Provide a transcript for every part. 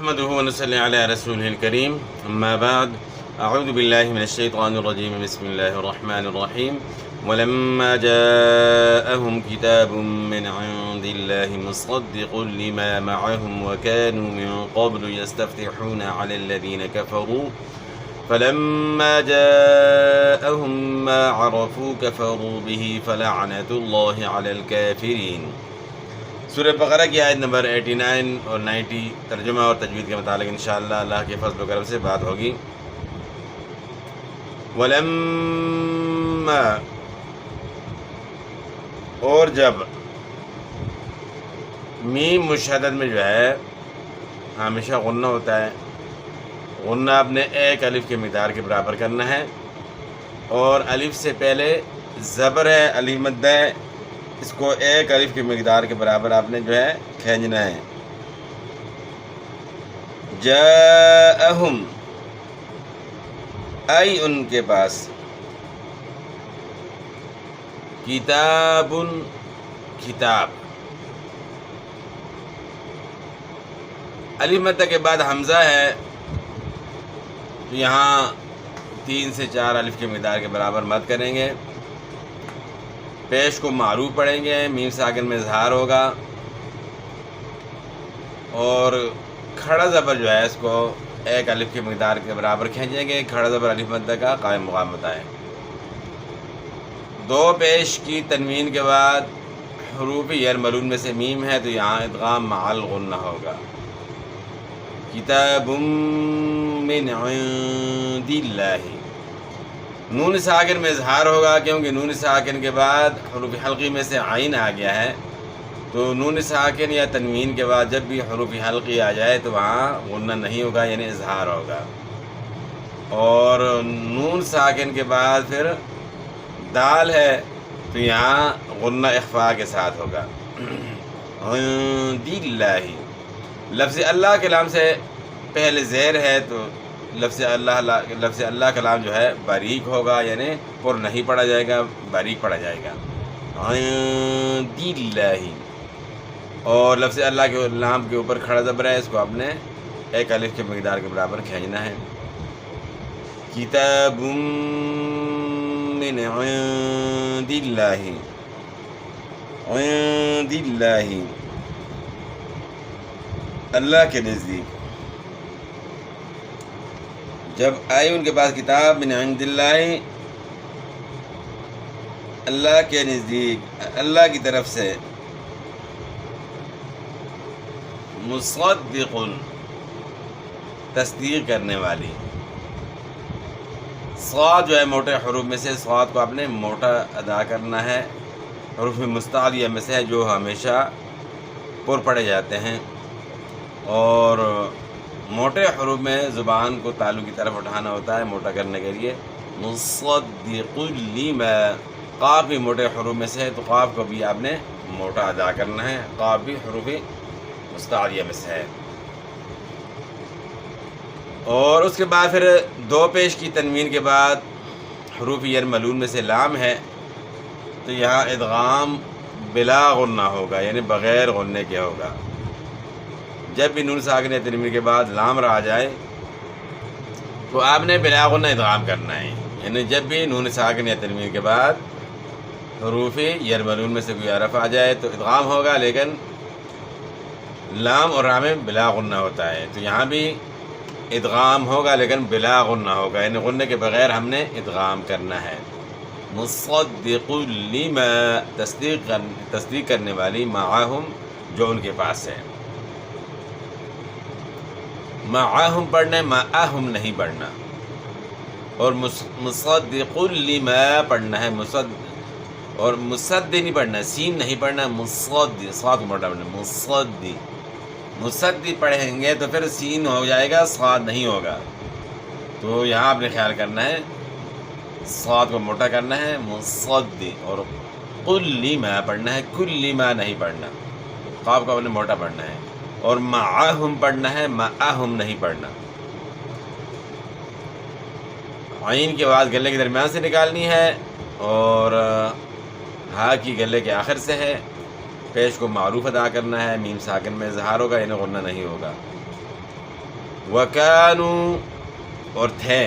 نحمده ونصلي على رسوله الكريم أما بعد أعوذ بالله من الشيطان الرجيم بسم الله الرحمن الرحيم ولما جاءهم كتاب من عند الله مصدق لما معهم وكانوا من قبل يستفتحون على الذين كفروا فلما جاءهم ما عرفوا كفروا به فلعنة الله على الكافرين۔ سورہ بقرہ کی آیت نمبر 89 اور 90 ترجمہ اور تجوید کے متعلق انشاءاللہ اللہ کے فضل و کرم سے بات ہوگی۔ ولما، اور جب، میم مشدد میں جو ہے ہمیشہ غنہ ہوتا ہے، غنہ اپنے ایک الف کے مقدار کے برابر کرنا ہے، اور الف سے پہلے زبر ہے، الف مدہ ہے، اس کو ایک الف کے مقدار کے برابر آپ نے جو ہے کھینچنا ہے۔ جاءہم، آئی ان کے پاس، کتاب، کتاب، الف مدہ کے بعد حمزہ ہے، یہاں 3 سے 4 الف کے مقدار کے برابر مد کریں گے، پیش کو معروف پڑھیں گے، میم ساکن میں اظہار ہوگا، اور کھڑا زبر جو ہے اس کو ایک الف کے مقدار کے برابر کھینچیں گے، کھڑا زبر الف مدہ کا قائم مقام ہوتا ہے۔ 2 پیش کی تنوین کے بعد حروف یرملون میں سے میم ہے تو یہاں ادغام مع الغنہ ہوگا۔ کتاب من عند اللہ، نون ساکن میں اظہار ہوگا کیونکہ نون ساکن کے بعد حروف حلقی میں سے عین آ گیا ہے، تو نون ساکن یا تنوین کے بعد جب بھی حروف حلقی آ جائے تو وہاں غنہ نہیں ہوگا، یعنی اظہار ہوگا، اور نون ساکن کے بعد پھر دال ہے تو یہاں غنہ اخفاء کے ساتھ ہوگا۔ عند اللہ، لفظ اللہ کے لام سے پہلے زیر ہے تو لفظ اللہ کلام جو ہے باریک ہوگا، یعنی پر نہیں پڑھا جائے گا، باریک پڑھا جائے گا۔ عند اللہ، اور لفظ اللہ کے لام کے اوپر کھڑا زبر ہے، اس کو آپ نے ایک الف کے مقدار کے برابر کھینچنا ہے۔ کتاب من عند اللہ، عند اللہ، اللہ کے نزدیک، جب آئی ان کے پاس کتاب من عند اللہ، اللہ کے نزدیک، اللہ کی طرف سے، مصدق، تصدیق کرنے والی، صاد جو ہے موٹے حروف میں سے، صاد کو آپ نے موٹا ادا کرنا ہے، حروف مستعلیہ میں سے ہے جو ہمیشہ پر پڑھے جاتے ہیں، اور موٹے حروف میں زبان کو تالو کی طرف اٹھانا ہوتا ہے موٹا کرنے کے لیے۔ مصدق لما، قاف بھی موٹے حروف میں سے ہے تو قاف کو بھی آپ نے موٹا ادا کرنا ہے، قاف بھی حروف مستعلیہ میں سے ہے۔ اور اس کے بعد پھر 2 پیش کی تنوین کے بعد حروف یرملون میں سے لام ہے تو یہاں ادغام بلا غنہ ہوگا، یعنی بغیر غننے کے ہوگا۔ جب بھی نون ساکن یا تنوین کے بعد لام آ جائے تو آپ نے بلا غنہ ادغام کرنا ہے، یعنی جب بھی نون ساکن یا تنوین کے بعد حروف یرملون میں سے کوئی حرف آ جائے تو ادغام ہوگا، لیکن لام اور را میں بلا غنہ ہوتا ہے، تو یہاں بھی ادغام ہوگا لیکن بلا غنہ ہوگا، یعنی غنہ کے بغیر ہم نے ادغام کرنا ہے۔ مصدق لما، تصدیق کرنے والی، معاہم جو ان کے پاس ہے، معاہم پڑھنا ہے، معاہم نہیں پڑھنا، اور مصدق لما پڑھنا ہے، اور مصد نہیں پڑھنا، سین نہیں پڑھنا، مصد، صاد کو موٹا پڑھنا، مصد پڑھیں گے تو پھر سین ہو جائے گا، صاد نہیں ہوگا، تو یہاں آپ نے خیال کرنا ہے، صاد کو موٹا کرنا ہے، مصد، اور قل لما پڑھنا ہے، کل لما نہیں پڑھنا، قاف کو آپ نے موٹا پڑھنا ہے، اور معاہم پڑھنا ہے، معاہم نہیں پڑھنا۔ عین کی آواز گلے کے درمیان سے نکالنی ہے، اور ہا کی گلے کے آخر سے ہے، پیش کو معروف ادا کرنا ہے، میم ساکن میں اظہار ہوگا، یعنی غنہ نہیں ہوگا۔ وکانو اور تھے،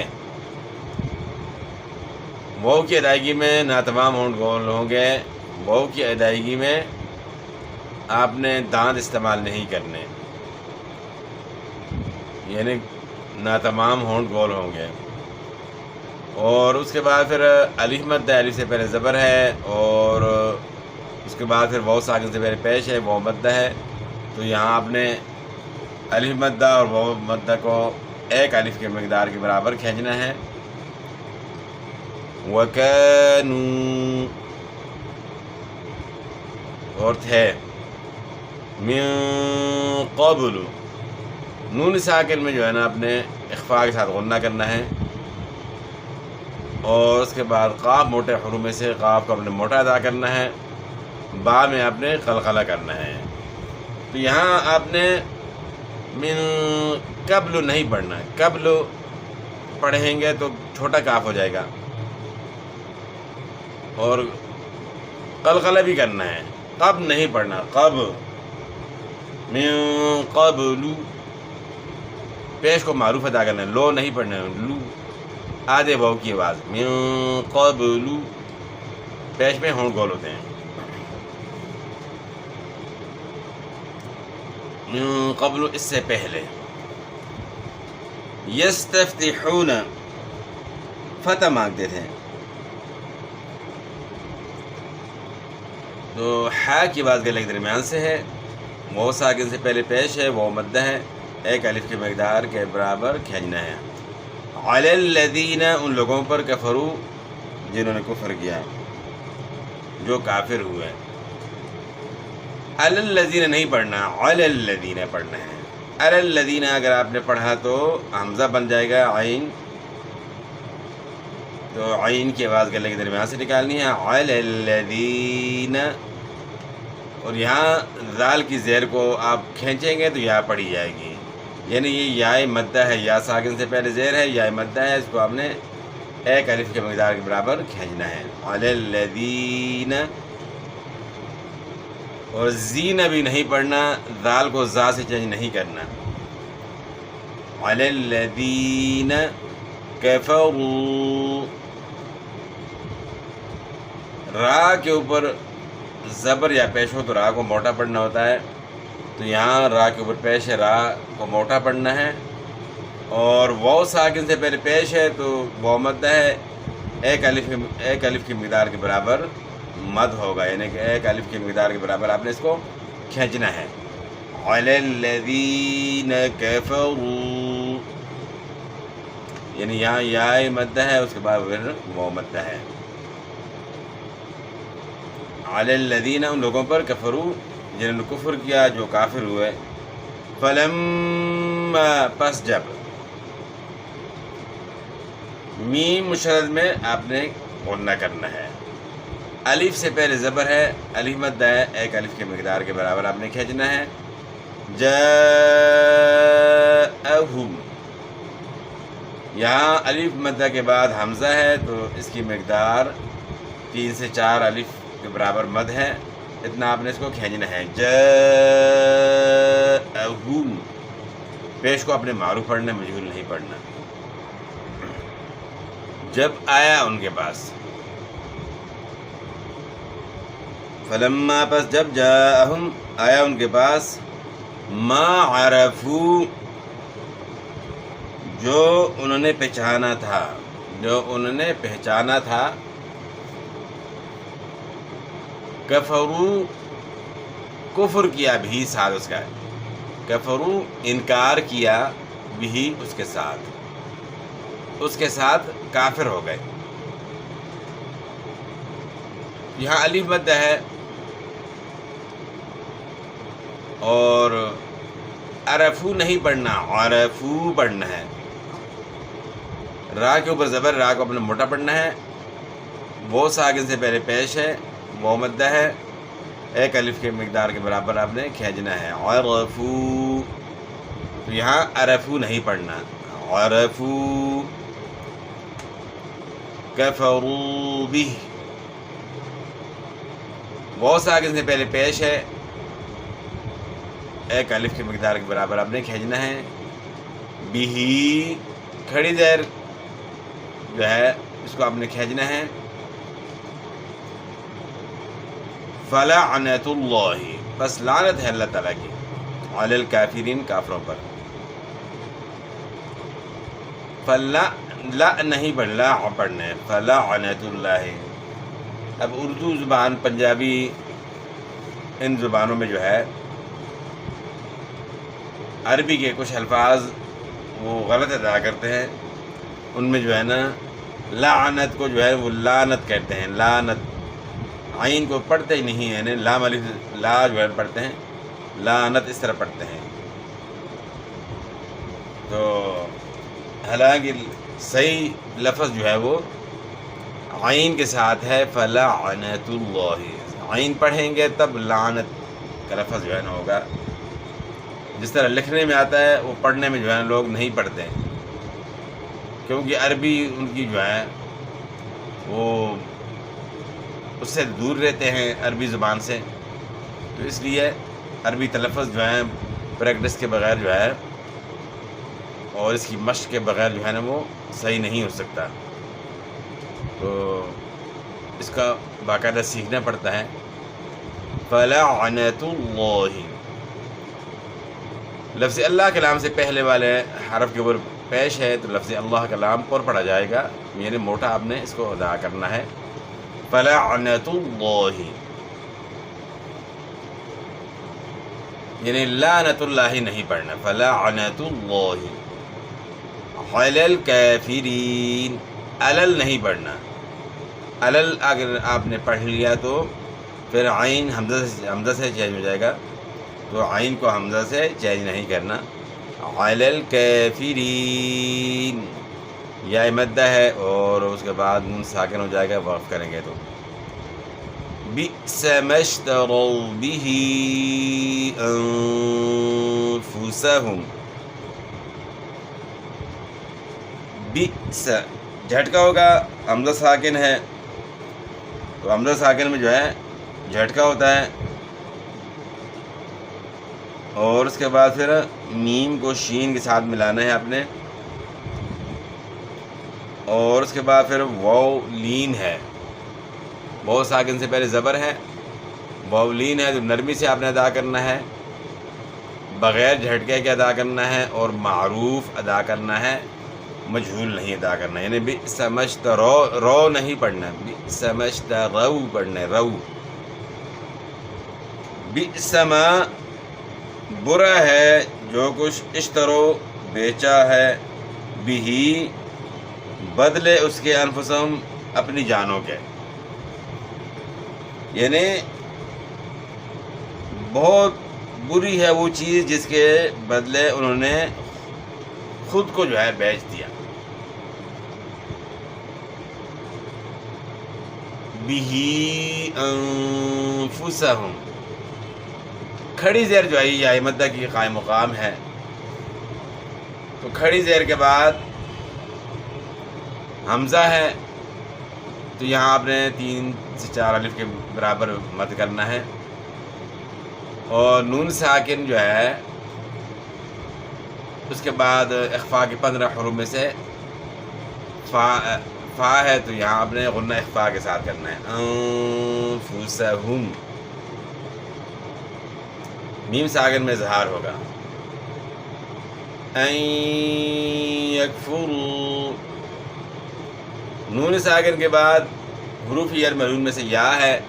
واو کی ادائیگی میں ناتمام ہونٹ گول ہوں گے، واو کی ادائیگی میں آپ نے دانت استعمال نہیں کرنے، یعنی ناتمام ہونٹ گول ہوں گے۔ اور اس کے بعد پھر الف مد ہے، الف سے پہلے زبر ہے، اور اس کے بعد پھر واو ساکن سے پہلے پیش ہے، واو مدہ ہے، تو یہاں آپ نے الف مدہ اور واو مدہ کو ایک الف کے مقدار کے برابر کھینچنا ہے۔ وَكَانُوا اور تھے، من قبل نون ساکن میں جو ہے نا آپ نے اخفاء کے ساتھ غنہ کرنا ہے، اور اس کے بعد قاف موٹے حروف میں سے قاف کو اپنے موٹا ادا کرنا ہے، با میں آپ نے قلقلہ کرنا ہے۔ تو یہاں آپ نے من قبل نہیں پڑھنا، قبل پڑھیں گے تو چھوٹا کاف ہو جائے گا، اور قلقلہ بھی کرنا ہے، قب نہیں پڑھنا، قب من قبل پیش کو معروف ادا کرنا ہے، لو نہیں پڑھنا ہے، لو آدھے واو کی آواز، من قبل پیش میں ہونٹ گول ہوتے ہیں، من قبل اس سے پہلے، یستفتحون فتح مانگتے تھے، تو حا کی آواز گلے کے درمیان سے ہے، واو ساکن سے پہلے پیش ہے، واو مدہ ہے، ایک الف کے مقدار کے برابر کھینچنا ہے۔ علی الذین ان لوگوں پر کفروا جنہوں نے کفر کیا، جو کافر ہوئے، علی الذین نہیں پڑھنا، علی الذین پڑھنا ہے۔ علی الذین اگر آپ نے پڑھا تو حمزہ بن جائے گا عین، تو عین کی آواز گلے کے درمیان سے نکالنی ہے، علی الذین، اور یہاں ذال کی زیر کو آپ کھینچیں گے تو یا پڑھی جائے گی، یعنی یہ یا مدہ ہے، یا ساکن سے پہلے زیر ہے، یا مدہ ہے، اس کو آپ نے ایک الف کے مقدار کے برابر کھینچنا ہے، علی الذین۔ اور زین بھی نہیں پڑھنا، ذال کو زا سے چینج نہیں کرنا، علی الذین کفروا، را کے اوپر زبر یا پیش ہو تو را کو موٹا پڑھنا ہوتا ہے، تو یہاں را کے اوپر پیش ہے، را کو موٹا پڑھنا ہے، اور واو ساکن سے پہلے پیش ہے تو واو مدہ ہے، ایک الف کی مقدار کے برابر مد ہوگا، یعنی کہ ایک الف کی مقدار کے برابر آپ نے اس کو کھینچنا ہے، علی الذین کفروا، یعنی یہاں یا مدہ ہے، اس کے بعد پھر واو مدہ ہے، علی الذین ان لوگوں پر کفروا جنہوں نے کفر کیا، جو کافر ہوئے، فلما پس جب، میم مشدد میں آپ نے غنہ کرنا ہے، الف سے پہلے زبر ہے، الف مدہ ہے، ایک الف کے مقدار کے برابر آپ نے کھینچنا ہے، جاءہم، یہاں الف مدہ کے بعد حمزہ ہے تو اس کی مقدار 3 سے 4 الف کے برابر مد ہے، اتنا آپ نے اس کو کھینچنا ہے، جاءہم، پیش کو اپنے معروف پڑھنا، مجہول نہیں پڑھنا، جب آیا ان کے پاس، فلما پس جب، جاءہم آیا ان کے پاس، ما عرفو جو انہوں نے پہچانا تھا، جو انہوں نے پہچانا تھا، کفرو کفر کیا بھی ساتھ اس کا، کفرو انکار کیا بھی اس کے ساتھ کافر ہو گئے، یہاں الف مدہ ہے، اور عرفو نہیں پڑھنا، عرفو پڑھنا ہے، را کے اوپر زبر، را کو اپنا موٹا پڑھنا ہے، وہ ساکن سے پہلے پیش ہے، وہ مدہ ہے، ایک الف کے مقدار کے برابر آپ نے کھینچنا ہے، عرفو، تو یہاں عرفو نہیں پڑھنا، عرفو کفروا بہ، وہ ساکن سے پہلے پیش ہے، ایک الف کے مقدار کے برابر آپ نے کھینچنا ہے، بھی کھڑی زیر جو ہے اس کو آپ نے کھینچنا ہے، فلعنت اللہ، بس لعنت ہے اللہ تعالیٰ کی، علی الکافرین، کافروں پر. لا نہیں لا پڑھنا ہے، فلعنت اللہ. اب اردو زبان، پنجابی، ان زبانوں میں جو ہے عربی کے کچھ الفاظ وہ غلط ادا کرتے ہیں. ان میں جو ہے نا لعنت کو جو ہے وہ لعنت کہتے ہیں، لعنت. عین کو پڑھتے ہی نہیں ہیں، یعنی لام الف لا جو ہے پڑھتے ہیں، لعنت اس طرح پڑھتے ہیں. تو حالانکہ صحیح لفظ جو ہے وہ عین کے ساتھ ہے، فلعنت اللہ. عین پڑھیں گے تب لعنت کا لفظ جو ہے نا ہوگا. جس طرح لکھنے میں آتا ہے وہ پڑھنے میں جو ہے لوگ نہیں پڑھتے ہیں، کیونکہ عربی ان کی جو ہے وہ اس سے دور رہتے ہیں، عربی زبان سے. تو اس لیے عربی تلفظ جو ہے پریکٹس کے بغیر جو ہے اور اس کی مشق کے بغیر جو ہے نا وہ صحیح نہیں ہو سکتا. تو اس کا باقاعدہ سیکھنا پڑتا ہے. فلعنت اللہ، لفظ اللہ کے لام سے پہلے والے حرف کے اوپر پیش ہے، تو لفظ اللہ کا لام پر پڑھا جائے گا، یعنی موٹا آپ نے اس کو ادا کرنا ہے. فلعنت اللہ، یعنی لعنت اللہ نہیں پڑھنا، فلعنت اللہ. علی الکافرین، علل نہیں پڑھنا. علل اگر آپ نے پڑھ لیا تو پھر عین حمزہ سے چینج ہو جائے گا، تو عین کو حمزہ سے چینج نہیں کرنا. علی الکافرین، یا مدہ ہے اور اس کے بعد نون ساکن ہو جائے گا وقف کریں گے تو. بئس ما اشتروا به انفسهم، بئس جھٹکا ہوگا، حمزہ ساکن ہے تو حمزہ ساکن میں جو ہے جھٹکا ہوتا ہے، اور اس کے بعد پھر میم کو شین کے ساتھ ملانا ہے آپ نے، اور اس کے بعد پھر واو لین ہے. واو ساکن سے پہلے زبر ہے، واو لین ہے تو نرمی سے آپ نے ادا کرنا ہے، بغیر جھٹکے کے ادا کرنا ہے، اور معروف ادا کرنا ہے، مجہول نہیں ادا کرنا. یعنی بئس ما اشتروا، رو نہیں پڑھنا، بئس ما اشتروا پڑھنا ہے، رو. بئس ما برا ہے جو کچھ اشترو بیچا ہے، بھی بدلے اس کے، انفسہم اپنی جانوں کے. یعنی بہت بری ہے وہ چیز جس کے بدلے انہوں نے خود کو جو ہے بیچ دیا. بھی انفسہم، کھڑی زیر جو ہے یہ مدہ کی قائم مقام ہے، تو کھڑی زیر کے بعد حمزہ ہے تو یہاں آپ نے 3 سے 4 الف کے برابر مد کرنا ہے، اور نون ساکن جو ہے اس کے بعد اخفا کے 15 حروف میں سے فا ہے تو یہاں آپ نے غنہ اخفا کے ساتھ کرنا ہے. انفسہم، میم ساکن میں اظہار ہوگا. ان یکفروا، نون ساکن کے بعد حروف یر ملون میں سے یا ہے،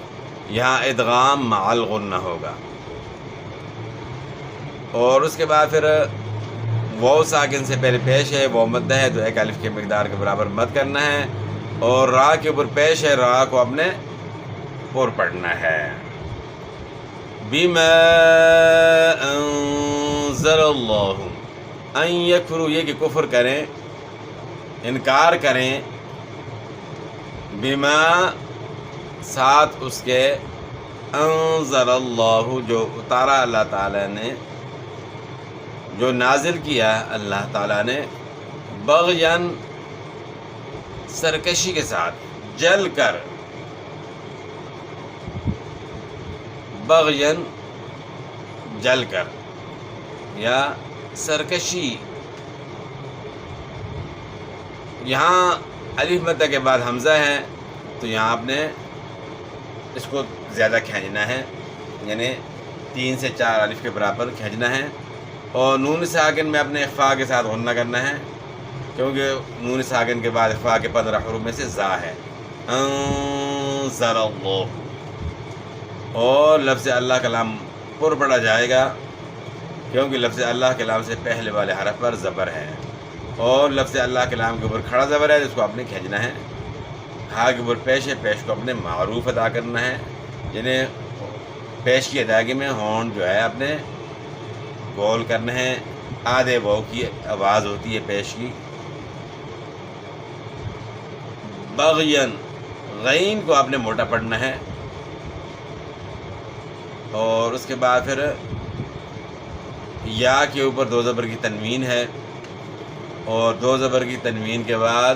یہاں ادغام مع الغنہ ہوگا، اور اس کے بعد پھر واو ساکن سے پہلے پیش ہے، واو مدہ ہے تو 1 الف کے مقدار کے برابر مد کرنا ہے، اور را کے اوپر پیش ہے، را کو اپنے پر پڑھنا ہے. بما انزل اللہ، ان یکفروا یہ کہ کفر کریں، انکار کریں، بما ساتھ اس کے، انزل اللہ جو اتارا اللہ تعالیٰ نے، جو نازل کیا اللہ تعالیٰ نے، بغیاً سرکشی کے ساتھ، جل کر، بغیاً جل کر، یا سرکشی یہاں الف مدہ کے بعد حمزہ ہے تو یہاں آپ نے اس کو زیادہ کھینچنا ہے، یعنی 3 سے 4 الف کے برابر کھینچنا ہے، اور نون ساکن میں اپنے اخفا کے ساتھ غنہ کرنا ہے، کیونکہ نون ساکن کے بعد اخفا کے 15 حروف میں سے زا ہے، انزل اللہ، اور لفظ اللہ کلام پر پڑا جائے گا، کیونکہ لفظ اللہ کلام سے پہلے والے حرف پر زبر ہے، اور لفظ اللہ کلام کے اوپر کھڑا زبر ہے جس کو آپ نے کھینچنا ہے، ہاں کے اوپر پیش ہے، پیش کو اپنے معروف ادا کرنا ہے، یعنی پیش کی ادائیگی میں ہون جو ہے اپنے گول کرنا ہے، آدھے واو کی آواز ہوتی ہے پیش کی، بغین غین کو آپ نے موٹا پڑھنا ہے، اور اس کے بعد پھر یا کے اوپر 2 زبر کی تنوین ہے، اور 2 زبر کی تنوین کے بعد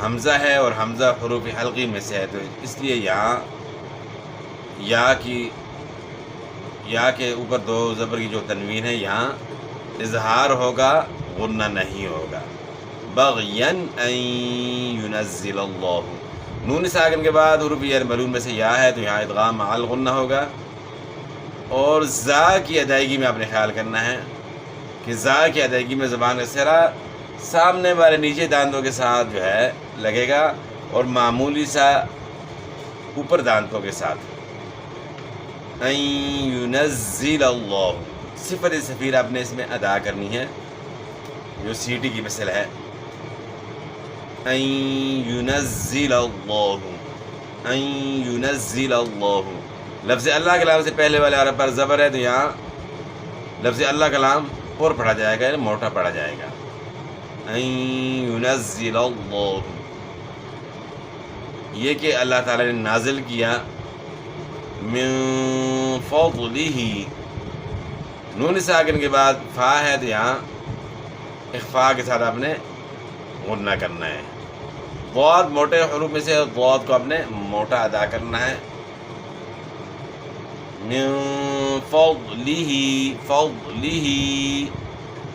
حمزہ ہے، اور حمزہ حروف حلقی میں سے ہے، تو اس لیے یہاں یا کے اوپر 2 زبر کی جو تنوین ہے یہاں اظہار ہوگا، غنہ نہیں ہوگا، بغین ان ینزل اللہ، نون ساکن کے بعد حروف ملون میں سے یا ہے تو یہاں ادغام مع الغنہ ہوگا، اور زا کی ادائیگی میں آپ نے خیال کرنا ہے کہ زا کی ادائیگی میں زبان کا سرا سامنے والے نیچے دانتوں کے ساتھ جو ہے لگے گا، اور معمولی سا اوپر دانتوں کے ساتھ، ان ینزل اللہ، صفت سفیر آپ نے اس میں ادا کرنی ہے جو سیٹی کی مثل ہے، ان ینزل اللہ، ان ینزل اللہ، لفظ اللہ کلام سے پہلے والے حرف پر زبر ہے تو یہاں لفظ اللہ کلام پر پڑھا جائے گا، یعنی موٹا پڑھا جائے گا، ان ینزل اللہ، یہ کہ اللہ تعالیٰ نے نازل کیا، من فضلہ، نون ساکن کے بعد فا ہے تو یہاں اخفا کے ساتھ آپ نے غنہ کرنا ہے، ضاد موٹے حروف میں سے ضاد کو آپ نے موٹا ادا کرنا ہے، من فضلہ، فضلہ،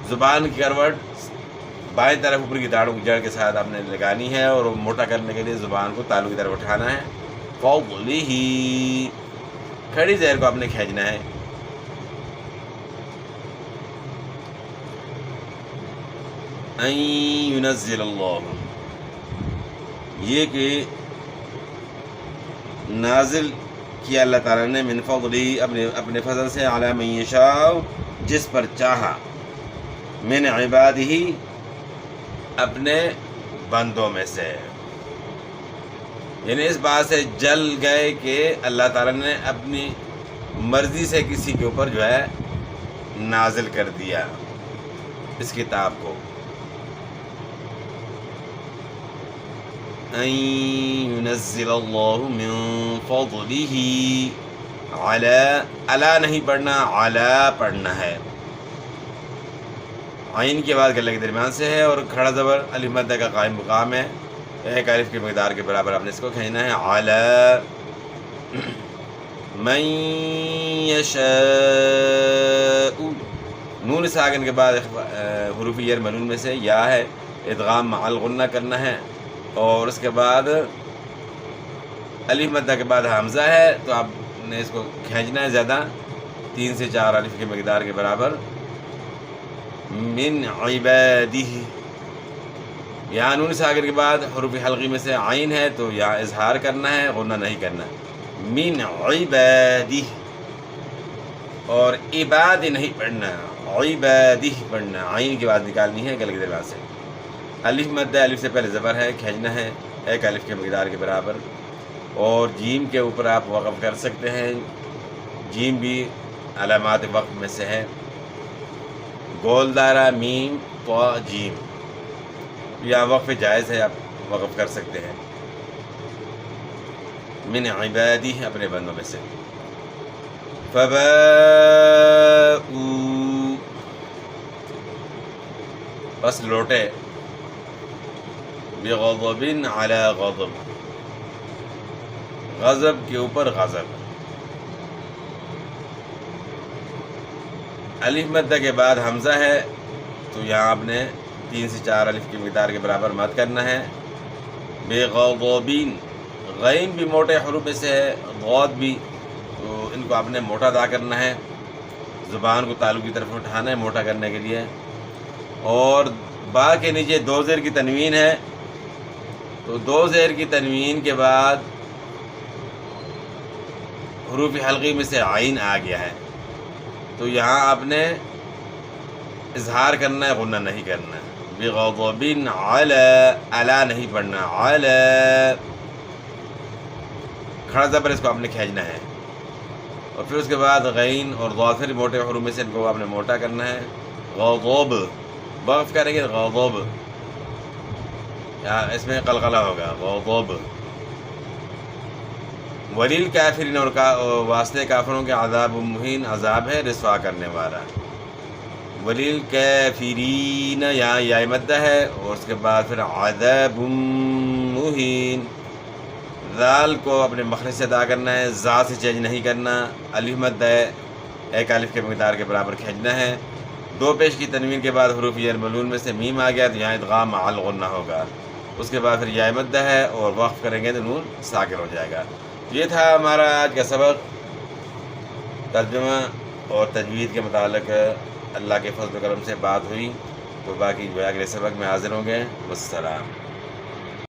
زبان کی کروٹ بائیں طرف اوپر کی داڑھوں کی جڑ کے ساتھ آپ نے لگانی ہے، اور موٹا کرنے کے لیے زبان کو تالو کی طرف اٹھانا ہے، فضلہ، کھڑی زیر کو آپ نے کھینچنا ہے، ان ینزل اللہ، یہ کہ نازل کیا اللہ تعالیٰ نے من فضلہ، اپنے فضل سے، علی من یشاء، جس پر چاہا، من عبادہ، اپنے بندوں میں سے، یعنی اس بات سے جل گئے کہ اللہ تعالیٰ نے اپنی مرضی سے کسی کے اوپر جو ہے نازل کر دیا اس کتاب کو، ان ینزل اللہ من فضلہ، علی نہیں پڑھنا، علی پڑھنا ہے، عین کی آواز گلے کے درمیان سے ہے، اور کھڑا زبر الف مدہ کا قائم مقام ہے، 1 الف کی مقدار کے برابر آپ نے اس کو کھینچنا ہے، علی من یشاء، نون ساکن کے بعد حروف ملون میں سے یا ہے، ادغام مع الغنہ کرنا ہے، اور اس کے بعد الف مدہ کے بعد حمزہ ہے تو آپ نے اس کو کھینچنا ہے زیادہ، 3 سے 4 الف کی مقدار کے برابر، من عبادہ، یہاں نون ساکن کے بعد حروف حلقی میں سے عین ہے تو یہاں اظہار کرنا ہے، غنہ نہیں کرنا، من عبادہ، اور عباد نہیں پڑھنا، عبادہ پڑھنا، عین کی آواز نکالنی ہے گلے کے درمیان سے، الف مدہ الف سے پہلے زبر ہے، کھینچنا ہے 1 الف کے مقدار کے برابر، اور جیم کے اوپر آپ وقف کر سکتے ہیں، جیم بھی علامات وقف میں سے ہے، گول دائرہ میم تو جیم، یا وقف جائز ہے، آپ وقف کر سکتے ہیں، من عبادی، اپنے بندوں میں سے، فباءوا، بس لوٹے، بغضب علی غضب، غضب کے اوپر غضب، الف مدہ کے بعد حمزہ ہے تو یہاں آپ نے 3 سے 4 الف کی مقدار کے برابر مد کرنا ہے۔ بغضبین، غین بھی موٹے حروف میں سے ہے، غوت بھی، تو ان کو آپ نے موٹا ادا کرنا ہے، زبان کو تالو کی طرف اٹھانا ہے موٹا کرنے کے لیے۔ اور با کے نیچے 2 زیر کی تنوین ہے، تو 2 زیر کی تنوین کے بعد حروف حلقی میں سے عین آ گیا ہے، تو یہاں آپ نے اظہار کرنا ہے، غنہ نہیں کرنا ہے۔ بغضبین علی، علی نہیں پڑھنا، علی، کھڑا زبر اس کو آپ نے کھینچنا ہے، اور پھر اس کے بعد غین اور ظافر موٹے حروف میں سے ان کو آپ نے موٹا کرنا ہے۔ غضب، وقف کریں گے غضب، اس میں قلقلہ ہوگا، غضب۔ وللکافرین، اور واسطے کافروں کے عذاب مہین، عذاب ہے رسوا کرنے والا۔ وللکافرین، یہاں یا مدہ ہے، اور اس کے بعد پھر عذاب مہین، ذال کو اپنے مخرج سے ادا کرنا ہے، زا سے چینج نہیں کرنا، الف مد ہے، 1 الف کے مقدار کے برابر کھینچنا ہے۔ 2 پیش کی تنوین کے بعد حروف یرملون میں سے میم آ گیا تو یہاں ادغام مع الغنہ ہوگا۔ اس کے بعد پھر یا مدہ ہے، اور وقف کریں گے تو نون ساکن ہو جائے گا۔ یہ تھا ہمارا آج کا سبق، ترجمہ اور تجوید کے متعلق اللہ کے فضل و کرم سے بات ہوئی، تو باقی جو ہے اگلے سبق میں حاضر ہوں گے۔ والسلام۔